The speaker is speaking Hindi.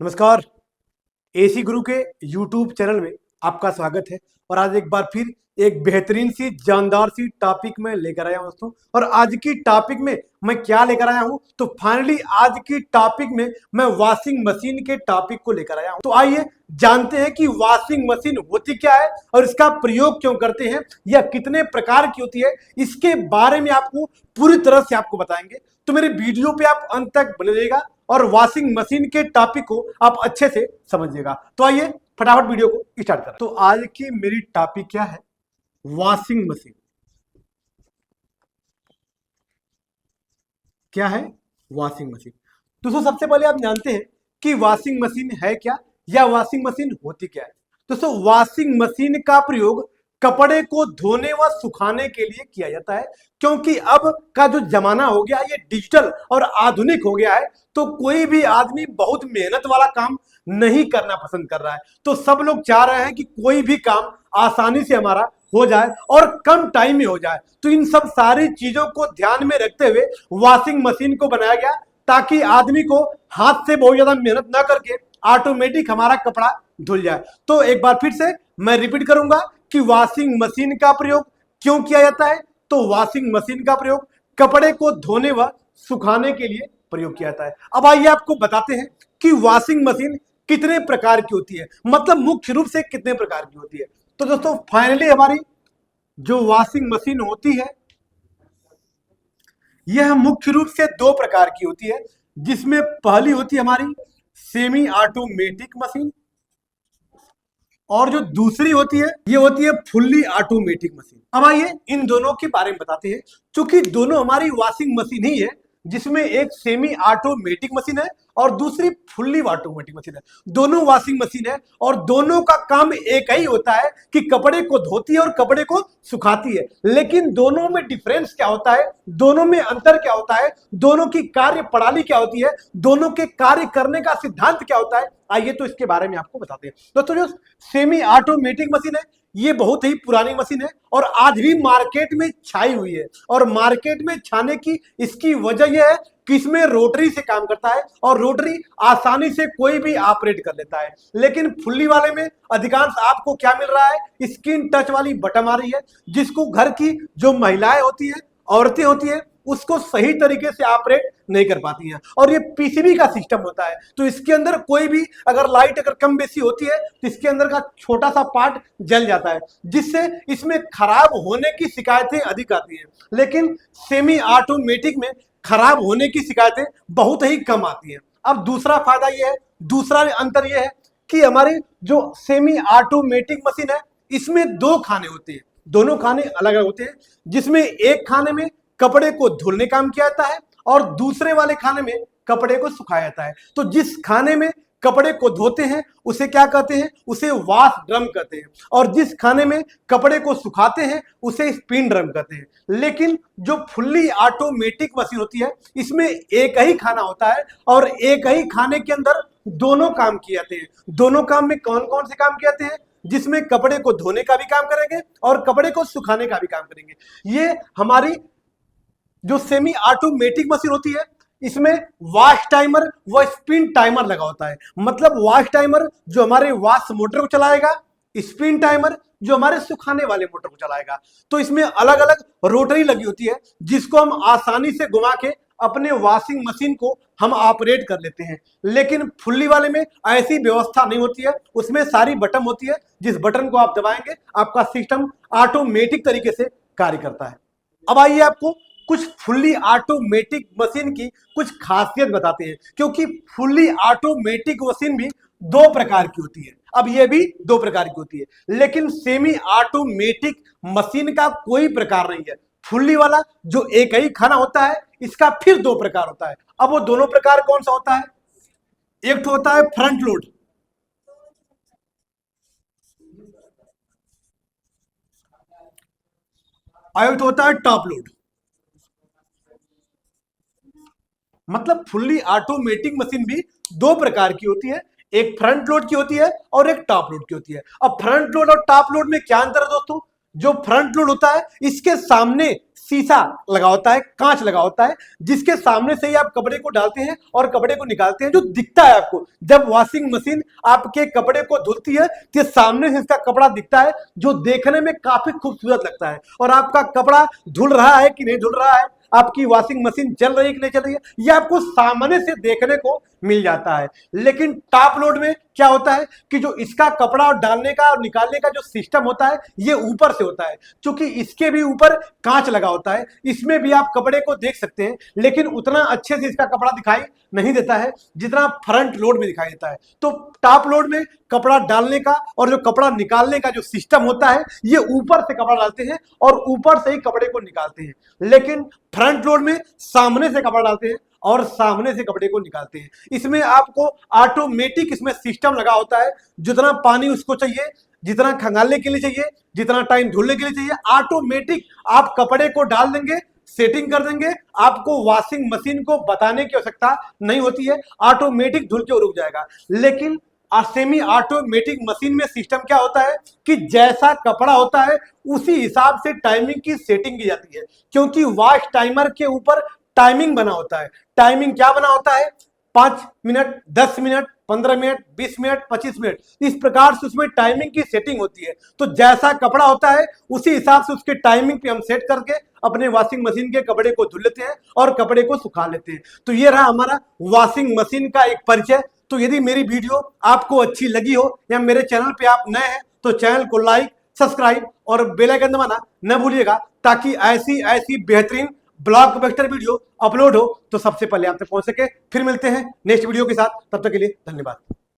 नमस्कार। एसी गुरु के यूट्यूब चैनल में आपका स्वागत है। और आज एक बार फिर एक बेहतरीन सी जानदार सी टॉपिक में लेकर आया हूं दोस्तों। और आज की टॉपिक में मैं क्या लेकर आया हूं, तो फाइनली आज की टॉपिक में मैं वॉशिंग मशीन के टॉपिक को लेकर आया हूं। तो आइए जानते हैं कि वॉशिंग मशीन होती क्या है और इसका प्रयोग क्यों करते हैं, या कितने प्रकार की होती है, इसके बारे में आपको पूरी तरह से आपको बताएंगे। तो मेरे वीडियो पे आप अंत तक बने रहिएगा और वॉशिंग मशीन के टॉपिक को आप अच्छे से समझिएगा। तो आइए फटाफट वीडियो को स्टार्ट करें। तो आज की मेरी टॉपिक क्या है? Washing machine. क्या है वॉशिंग मशीन? दोस्तों सबसे पहले आप जानते हैं कि वॉशिंग मशीन है क्या, या वॉशिंग मशीन होती क्या है। दोस्तों वॉशिंग मशीन का प्रयोग कपड़े को धोने व सुखाने के लिए किया जाता है, क्योंकि अब का जो जमाना हो गया है ये डिजिटल और आधुनिक हो गया है। तो कोई भी आदमी बहुत मेहनत वाला काम नहीं करना पसंद कर रहा है। तो सब लोग चाह रहे हैं कि कोई भी काम आसानी से हमारा हो जाए और कम टाइम में हो जाए। तो इन सब सारी चीजों को ध्यान में रखते हुए वॉशिंग मशीन को बनाया गया, ताकि आदमी को हाथ से बहुत ज्यादा मेहनत ना करके ऑटोमेटिक हमारा कपड़ा धुल जाए। तो एक बार फिर से मैं रिपीट करूंगा कि वॉशिंग मशीन का प्रयोग क्यों किया जाता है। तो वॉशिंग मशीन का प्रयोग कपड़े को धोने व सुखाने के लिए प्रयोग किया जाता है। अब आइए आपको बताते हैं कि वॉशिंग मशीन कितने प्रकार की होती है, मतलब मुख्य रूप से कितने प्रकार की होती है। तो दोस्तों फाइनली हमारी जो वॉशिंग मशीन होती है यह मुख्य रूप से दो प्रकार की होती है, जिसमें पहली होती है हमारी सेमी ऑटोमेटिक मशीन, और जो दूसरी होती है ये होती है फुल्ली ऑटोमेटिक मशीन। अब आइए इन दोनों के बारे में बताते हैं, क्योंकि दोनों हमारी वॉशिंग मशीन ही है, जिसमें एक सेमी ऑटोमेटिक मशीन है और दूसरी फुल्ली ऑटोमेटिक मशीन है। दोनों वॉशिंग मशीन है और दोनों का काम एक ही होता है कि कपड़े को धोती है और कपड़े को सुखाती है। लेकिन दोनों में डिफरेंस क्या होता है, दोनों में अंतर क्या होता है, दोनों की कार्य प्रणाली क्या होती है, दोनों के कार्य करने का सिद्धांत क्या होता है, आइए तो इसके बारे में आपको बताते हैं। दोस्तों जो सेमी ऑटोमेटिक मशीन है ये बहुत ही पुरानी मशीन है और आज भी मार्केट में छाई हुई है। और मार्केट में छाने की इसकी वजह यह है कि इसमें रोटरी से काम करता है और रोटरी आसानी से कोई भी ऑपरेट कर लेता है। लेकिन फुल्ली वाले में अधिकांश आपको क्या मिल रहा है, स्क्रीन टच वाली बटन आ रही है, जिसको घर की जो महिलाएं होती है, औरतें होती है, उसको सही तरीके से ऑपरेट नहीं कर पाती हैं। और ये पीसीबी का सिस्टम होता है, तो इसके अंदर कोई भी अगर लाइट अगर कम बेसी होती है तो इसके अंदर का छोटा सा पार्ट जल जाता है, जिससे इसमें खराब होने की शिकायतें अधिक आती हैं। लेकिन सेमी ऑटोमेटिक में खराब होने की शिकायतें बहुत ही कम आती हैं। अब दूसरा फायदा यह है, दूसरा अंतर यह है कि हमारी जो सेमी ऑटोमेटिक मशीन है इसमें दो खाने होते हैं, दोनों खाने अलग अलग होते हैं, जिसमें एक खाने में कपड़े को धुलने काम किया जाता है और दूसरे वाले खाने में कपड़े को सुखाया जाता है। तो जिस खाने में कपड़े को धोते हैं उसे क्या कहते हैं, उसे वॉश ड्रम कहते हैं, और जिस खाने में कपड़े को सुखाते हैं उसे स्पिन ड्रम कहते हैं। लेकिन जो फुल्ली ऑटोमेटिक मशीन होती है इसमें एक ही खाना होता है और एक ही खाने के अंदर दोनों काम किए जाते हैं। दोनों काम में कौन कौन से काम किए जाते हैं, जिसमें कपड़े को धोने का भी काम करेंगे और कपड़े को सुखाने का भी काम करेंगे। ये हमारी जो सेमी ऑटोमेटिक मशीन होती है इसमें वॉश टाइमर व स्पिन टाइमर लगा होता है। मतलब वॉश टाइमर जो हमारे वॉश मोटर को चलाएगा, स्पिन टाइमर जो हमारे सुखाने वाले मोटर को चलाएगा। तो इसमें अलग अलग रोटरी लगी होती है, जिसको हम आसानी से घुमा के अपने वॉशिंग मशीन को हम ऑपरेट कर लेते हैं। लेकिन फुल्ली वाले में ऐसी व्यवस्था नहीं होती है, उसमें सारी बटन होती है, जिस बटन को आप दबाएंगे आपका सिस्टम ऑटोमेटिक तरीके से कार्य करता है। अब आइए आपको कुछ फुल्ली ऑटोमेटिक मशीन की कुछ खासियत बताते हैं, क्योंकि फुल्ली ऑटोमेटिक मशीन भी दो प्रकार की होती है। अब ये भी दो प्रकार की होती है, लेकिन सेमी ऑटोमेटिक मशीन का कोई प्रकार नहीं है। फुल्ली वाला जो एक ही खाना होता है इसका फिर दो प्रकार होता है। अब वो दोनों प्रकार कौन सा होता है, एक तो होता है फ्रंट लोड, और एक तो होता है टॉप लोड। मतलब फुल्ली ऑटोमेटिक मशीन भी दो प्रकार की होती है, एक फ्रंट लोड की होती है और एक टॉप लोड की होती है। अब फ्रंट लोड और टॉप लोड में क्या अंतर है दोस्तों? जो फ्रंट लोड होता है इसके सामने शीशा लगा होता है, कांच लगा होता है, जिसके सामने से ही आप कपड़े को डालते हैं और कपड़े को निकालते हैं। जो दिखता है आपको जब वॉशिंग मशीन आपके कपड़े को धुलती है तो सामने से इसका कपड़ा दिखता है, जो देखने में काफी खूबसूरत लगता है। और आपका कपड़ा धुल रहा है कि नहीं धुल रहा है, आपकी वॉशिंग मशीन चल रही है कि नहीं चल रही है, ये आपको सामने से देखने को मिल जाता है। लेकिन टॉप लोड में क्या होता है कि जो इसका कपड़ा डालने का और निकालने का जो सिस्टम होता है ये ऊपर से होता है, क्योंकि इसके भी ऊपर कांच लगा होता है, इसमें भी आप कपड़े को देख सकते हैं, लेकिन उतना अच्छे से इसका कपड़ा दिखाई नहीं देता है जितना फ्रंट लोड में दिखाई देता है। तो टॉप लोड में कपड़ा डालने का और जो कपड़ा निकालने का जो सिस्टम होता है ये ऊपर से कपड़ा डालते हैं और ऊपर से ही कपड़े को निकालते हैं। लेकिन फ्रंट लोड में सामने से कपड़ा डालते हैं और सामने से कपड़े को निकालते हैं। इसमें आपको ऑटोमेटिक इसमें सिस्टम लगा होता है, जितना पानी उसको चाहिए, जितना खंगालने के लिए चाहिए, जितना टाइम धुलने के लिए चाहिए, ऑटोमेटिक आप कपड़े को डाल देंगे, सेटिंग कर देंगे, आपको वॉशिंग मशीन को बताने की आवश्यकता नहीं होती है, ऑटोमेटिक धुल के रुक जाएगा। लेकिन सेमी ऑटोमेटिक मशीन में सिस्टम क्या होता है कि जैसा कपड़ा होता है उसी हिसाब से टाइमिंग की सेटिंग की जाती है, क्योंकि वॉश टाइमर के ऊपर टाइमिंग बना होता है। टाइमिंग क्या बना होता है, 5 minute, 10 minute, 15 minute, 20 minute, 25 minute, इस प्रकार से उसमें टाइमिंग की सेटिंग होती है। तो जैसा कपड़ा होता है उसी हिसाब से उसके टाइमिंग पे हम सेट करके अपने वॉशिंग मशीन के कपड़े को धुल लेते हैं और कपड़े को सुखा लेते हैं। तो ये रहा हमारा वॉशिंग मशीन का एक परिचय। तो यदि मेरी वीडियो आपको अच्छी लगी हो या मेरे चैनल पे आप नए हैं तो चैनल को लाइक, सब्सक्राइब और बेल आइकन दबाना न भूलिएगा, ताकि ऐसी ऐसी बेहतरीन ब्लॉकबस्टर वीडियो अपलोड हो तो सबसे पहले आप तक पहुंच सके। फिर मिलते हैं नेक्स्ट वीडियो के साथ, तब तक के लिए धन्यवाद।